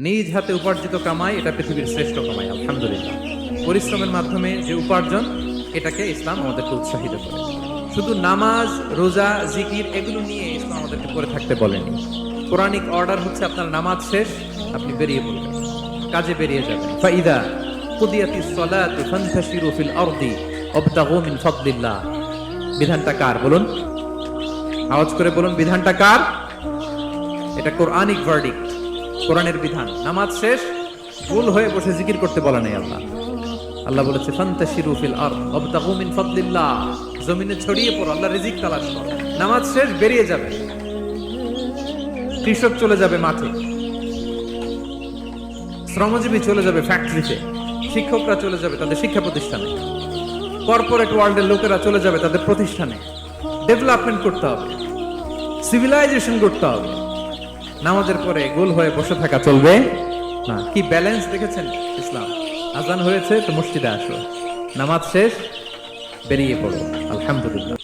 নিজ হাতে উপার্জিত কামাই এটা পৃথিবীর শ্রেষ্ঠ কামাই, আলহামদুলিল্লাহ। পরিশ্রমের মাধ্যমে যে উপার্জন, এটাকে ইসলাম আমাদেরকে উৎসাহিত করে। শুধু নামাজ, রোজা, জিকির এগুলো নিয়ে ইসলাম আমাদেরকে করে থাকতে বলেনি। কোরআনিক অর্ডার হচ্ছে আপনার নামাজ শেষ, আপনি বেরিয়ে পড়বেন, কাজে বেরিয়ে যাবেন। ফাইদা কুদিয়াতিস সালাতু ফান্তাশিরু ফিল আরদি ওয়াবতাগু মিন ফাদলিল্লাহ। বিধানটা কার বলুন? আওয়াজ করে বলুন, বিধানটা কার? এটা কোরআনিক ভার্ডিক্ট, কোরআনের বিধান। নামাজ শেষ, ভুল হয়ে বসে জিকির করতে বলা নেই আল্লাহ। আল্লাহ বলেছে ফান্তাশিরু ফিল আরদ ওয়াবতাগু মিন ফাদলিল্লাহ, জমিনে ছড়িয়ে পড়ো, আল্লাহর রিজিক তালাশ করো। নামাজ শেষ, বেরিয়ে যাবে। কৃষক চলে যাবে মাঠে, শ্রমজীবী চলে যাবে ফ্যাক্টরিতে, শিক্ষকরা চলে যাবে তাদের শিক্ষা প্রতিষ্ঠানে, কর্পোরেট ওয়ার্ল্ডের লোকেরা চলে যাবে তাদের প্রতিষ্ঠানে। ডেভেলপমেন্ট করতে হবে, সিভিলাইজেশন করতে হবে। নামাজের পরে গোল হয়ে বসে থাকা চলবে না। কি ব্যালেন্স দেখেছেন ইসলাম? আজান হয়েছে তো মসজিদে আসো, নামাজ শেষ বেরিয়ে পড়ো, আলহামদুলিল্লাহ।